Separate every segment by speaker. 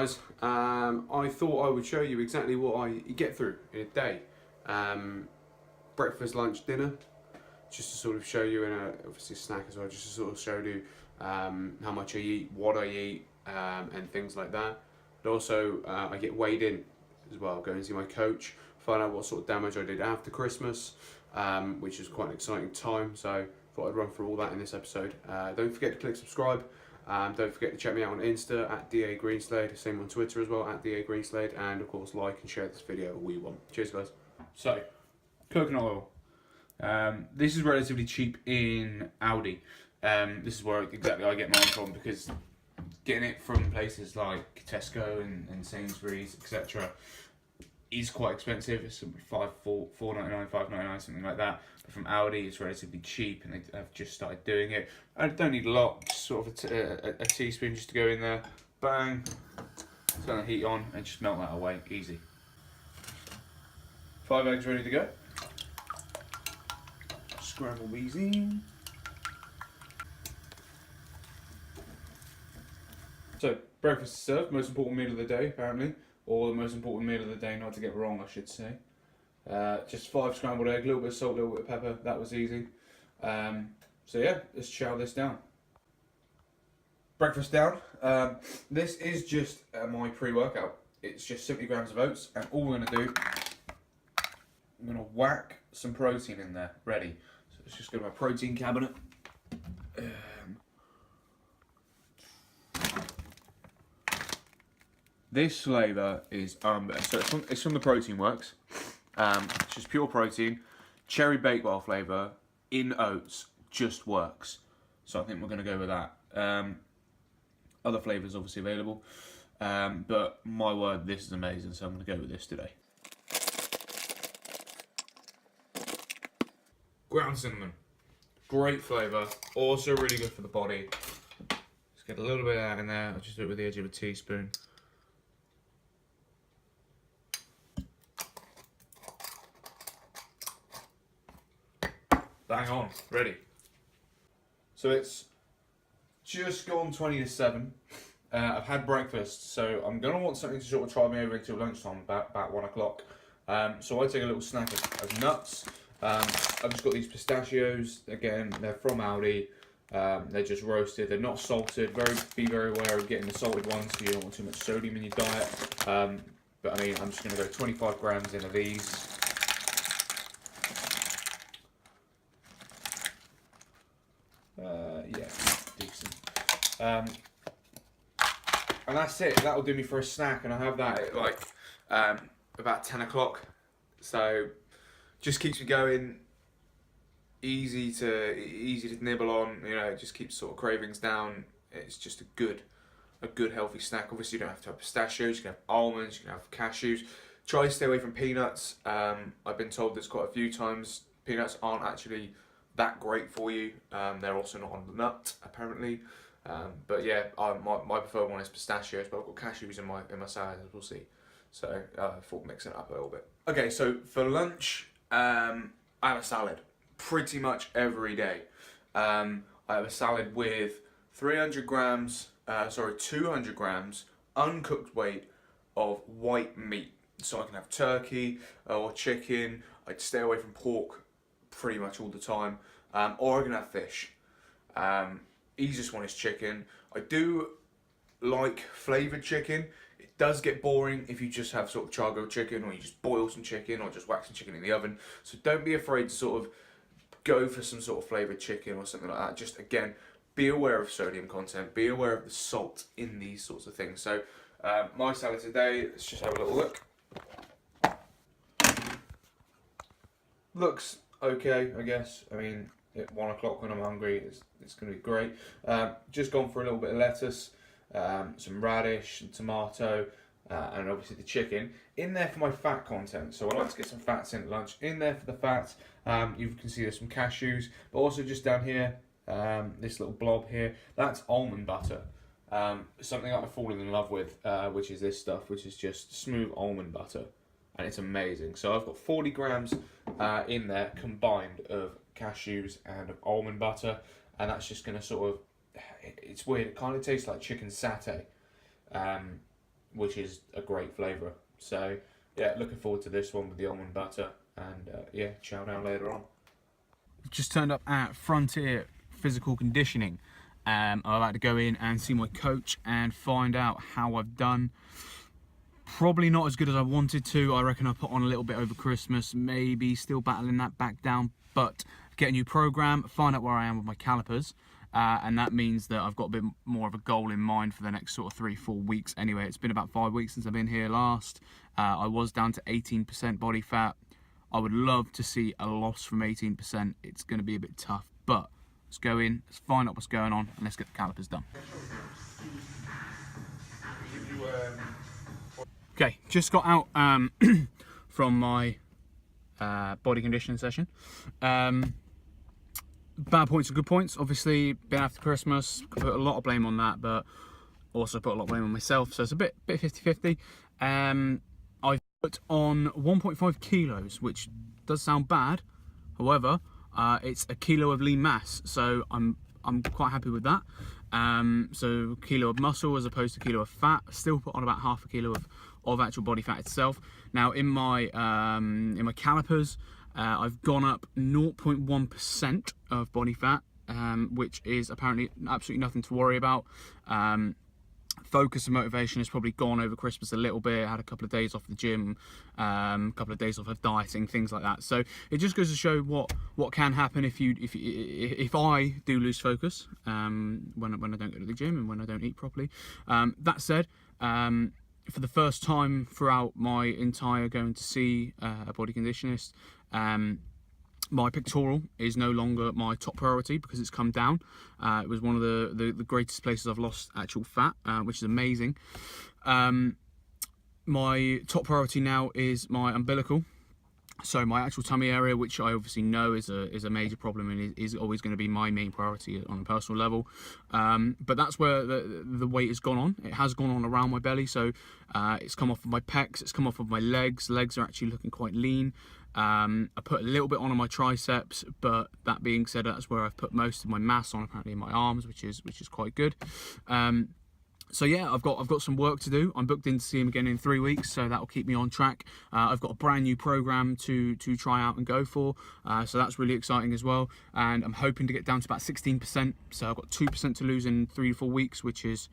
Speaker 1: guys, I thought I would show you exactly what I get through in a day. Breakfast, lunch, dinner, just to sort of show you, and obviously a snack as well, just to sort of show you how much I eat, what I eat, and things like that. But also I get weighed in as well, go and see my coach, find out what sort of damage I did after Christmas, which is quite an exciting time, so thought I'd run through all that in this episode. Don't forget to click subscribe. Don't forget to check me out on Insta at DA Greenslade, same on Twitter as well at DA Greenslade, and of course like and share this video all you want. Cheers guys.
Speaker 2: So, coconut oil. This is relatively cheap in Aldi. This is where exactly I get mine from, because getting it from places like Tesco and Sainsbury's, etc., is quite expensive. It's $4.99, $5.99, something like that. But from Aldi, it's relatively cheap, and they have just started doing it. I don't need a lot, just sort of a teaspoon just to go in there. Bang, turn the heat on, and just melt that away, easy. 5 eggs ready to go. Scramble these in. So, breakfast is served, most important meal of the day, apparently. Or the most important meal of the day, not to get wrong, I should say. Just 5 scrambled egg, a little bit of salt, a little bit of pepper, that was easy. So yeah, let's chow this down. Breakfast down. This is just my pre-workout. It's just 70 grams of oats, and all we're going to do, I'm going to whack some protein in there, ready. So let's just go to my protein cabinet. This flavour is so it's from the Protein Works. It's just pure protein, cherry bakewell flavour in oats, just works. So I think we're going to go with that. Other flavours obviously available, but my word, this is amazing. So I'm going to go with this today. Ground cinnamon, great flavour, also really good for the body. Let's get a little bit out in there. I'll just do it with the edge of a teaspoon. Bang on, ready. So it's just gone 20 to 7. I've had breakfast, so I'm going to want something to sort of try me over until lunchtime, about 1 o'clock. So I take a little snack of nuts. I've just got these pistachios. Again, they're from Aldi. They're just roasted. They're not salted. Be very aware of getting the salted ones, so you don't want too much sodium in your diet. But I mean, I'm just going to go 25 grams in of these. Yeah, decent. And that's it. That'll do me for a snack, and I have that at like about 10 o'clock. So just keeps me going. Easy to nibble on. You know, it just keeps sort of cravings down. It's just a good healthy snack. Obviously, you don't have to have pistachios. You can have almonds. You can have cashews. Try to stay away from peanuts. I've been told this quite a few times. Peanuts aren't actually that great for you. They're also not on the nut, apparently. But yeah, my preferred one is pistachios, but I've got cashews in my salad, as we'll see. So I thought mixing it up a little bit. Okay, so for lunch, I have a salad pretty much every day. I have a salad with 200 grams uncooked weight of white meat. So I can have turkey or chicken. I'd stay away from pork pretty much all the time, or I can have fish. Easiest one is chicken. I do like flavoured chicken. It does get boring if you just have sort of chargrilled chicken, or you just boil some chicken, or just whack some chicken in the oven. So don't be afraid to sort of go for some sort of flavoured chicken or something like that. Just again, be aware of sodium content, be aware of the salt in these sorts of things. So my salad today, let's just have a little look. Looks okay, I guess. I mean, at 1 o'clock when I'm hungry, it's going to be great. Just gone for a little bit of lettuce, some radish, some tomato, and obviously the chicken. In there for my fat content, so I like to get some fats in at lunch. In there for the fats, you can see there's some cashews, but also just down here, this little blob here, that's almond butter. Something that I've fallen in love with, which is this stuff, which is just smooth almond butter. And it's amazing. So I've got 40 grams in there combined of cashews and of almond butter, and that's just going to sort of, it's weird, it kind of tastes like chicken satay. which is a great flavour. So yeah, looking forward to this one with the almond butter, and yeah, chow down later on.
Speaker 3: Just turned up at Frontier Physical Conditioning. I'm about to go in and see my coach and find out how I've done. Probably not as good as I wanted to. I reckon I put on a little bit over Christmas, maybe still battling that back down, but get a new program, find out where I am with my calipers, and that means that I've got a bit more of a goal in mind for the next sort of 3-4 weeks. Anyway, it's been about 5 weeks since I've been here last. I was down to 18% body fat. I would love to see a loss from 18%. It's going to be a bit tough, but let's go in, let's find out what's going on, and let's get the calipers done. Okay, just got out from my body conditioning session. Bad points and good points. Obviously, been after Christmas, put a lot of blame on that, but also put a lot of blame on myself, so it's a bit 50-50. I've put on 1.5 kilos, which does sound bad. However, it's a kilo of lean mass, so I'm quite happy with that. So kilo of muscle as opposed to kilo of fat. Still put on about half a kilo of actual body fat itself. Now in my calipers, I've gone up 0.1% of body fat, which is apparently absolutely nothing to worry about. Focus and motivation has probably gone over Christmas a little bit. I had a couple of days off the gym, a couple of days off of dieting, things like that. So it just goes to show what can happen if I do lose focus when I don't go to the gym and when I don't eat properly. That said, for the first time throughout my entire going to see a body conditionist, my pectoral is no longer my top priority because it's come down. It was one of the greatest places I've lost actual fat, which is amazing. My top priority now is my umbilical. So my actual tummy area, which I obviously know is a major problem and is always going to be my main priority on a personal level. But that's where the weight has gone on. It has gone on around my belly, so it's come off of my pecs, it's come off of my legs. Legs are actually looking quite lean. I put a little bit on my triceps, but that being said, that's where I've put most of my mass on, apparently in my arms, which is quite good. So yeah, I've got some work to do. I'm booked in to see him again in 3 weeks, so that will keep me on track. I've got a brand new program to try out and go for, so that's really exciting as well. And I'm hoping to get down to about 16%. So I've got 2% to lose in 3 to 4 weeks, which is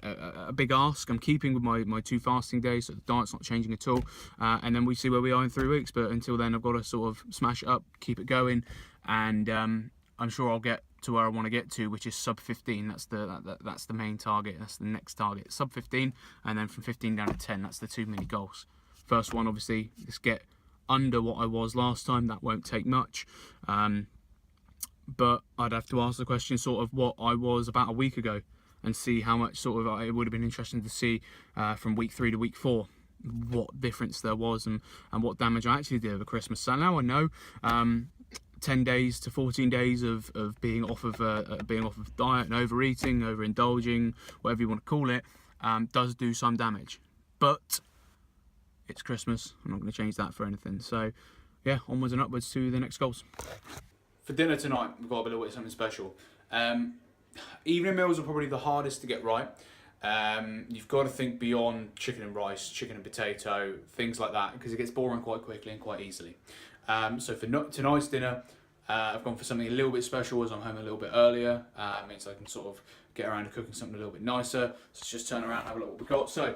Speaker 3: a big ask. I'm keeping with my 2 fasting days, so the diet's not changing at all. And then we see where we are in 3 weeks. But until then, I've got to sort of smash it up, keep it going, and I'm sure I'll get to where I want to get to, which is sub 15. That's the main target. That's the next target. Sub 15, and then from 15 down to 10. That's the 2 mini goals. First one, obviously, is get under what I was last time. That won't take much. But I'd have to ask the question sort of what I was about a week ago and see how much sort of it would have been interesting to see from week 3 to week 4 what difference there was and what damage I actually did over Christmas. So now I know 10 days to 14 days of being off of diet and overeating, overindulging, whatever you want to call it, does do some damage. But it's Christmas. I'm not going to change that for anything. So yeah, onwards and upwards to the next goals. For dinner tonight, we've got a little bit of something special. Evening meals are probably the hardest to get right. You've got to think beyond chicken and rice, chicken and potato, things like that, because it gets boring quite quickly and quite easily. So for tonight's dinner, I've gone for something a little bit special as I'm home a little bit earlier. It means I can sort of get around to cooking something a little bit nicer. So let's just turn around and have a look what we've got. So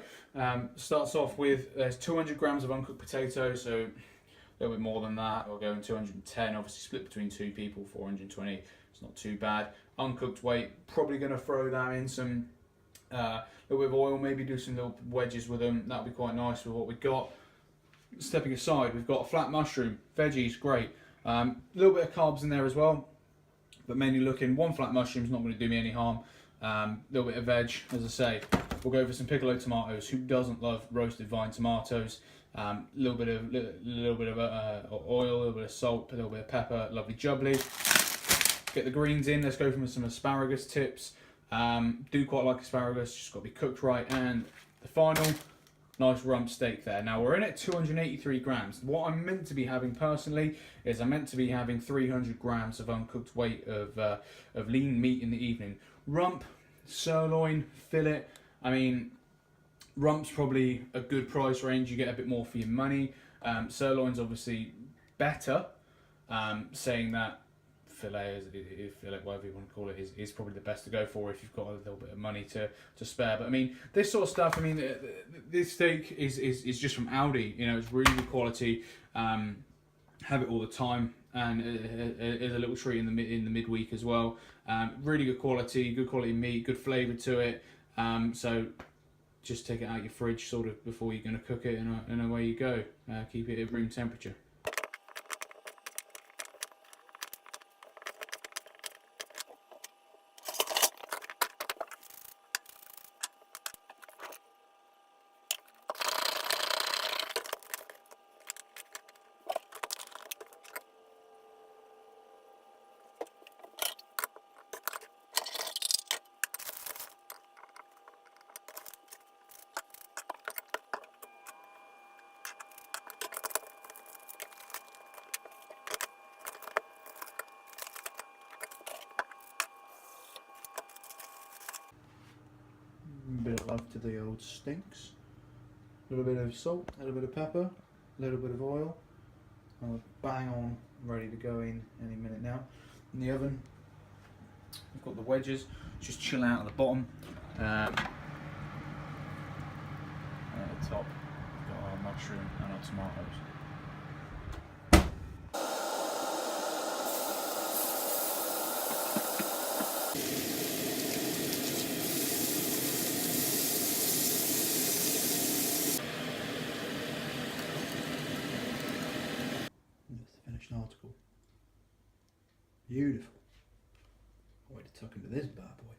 Speaker 3: starts off with there's 200 grams of uncooked potatoes, so a little bit more than that. We'll go in 210, obviously split between 2 people, 420. It's not too bad. Uncooked weight, probably going to throw that in some little bit of oil, maybe do some little wedges with them. That'll be quite nice with what we've got. Stepping aside, we've got a flat mushroom, veggies, great. A little bit of carbs in there as well, but mainly looking, 1 flat mushroom's not going to do me any harm. Little bit of veg, as I say. We'll go for some piccolo tomatoes. Who doesn't love roasted vine tomatoes? Little bit of oil, a little bit of salt, a little bit of pepper, lovely jubbly. Get the greens in. Let's go for some asparagus tips. Do quite like asparagus, just got to be cooked right. And the final, nice rump steak there. Now we're in at 283 grams. What I'm meant to be having personally is I'm meant to be having 300 grams of uncooked weight of lean meat in the evening. Rump, sirloin, fillet. I mean, Rump's probably a good price range. You get a bit more for your money. Sirloin's obviously better. Saying that, fillet, whatever you want to call it, is probably the best to go for if you've got a little bit of money to spare. But I mean, this sort of stuff. I mean, this steak is just from Aldi. You know, it's really good quality. Have it all the time, and it's a little treat in the midweek as well. Really good quality meat, good flavour to it. So just take it out of your fridge sort of before you're going to cook it, and away you go. Keep it at room temperature. Bit of love to the old stinks. A little bit of salt, a little bit of pepper, a little bit of oil. And bang on, ready to go in any minute now. In the oven, we've got the wedges, just chill out at the bottom. At the top, we've got our mushroom and our tomatoes. Article. Beautiful. Way to tuck into this bad boy.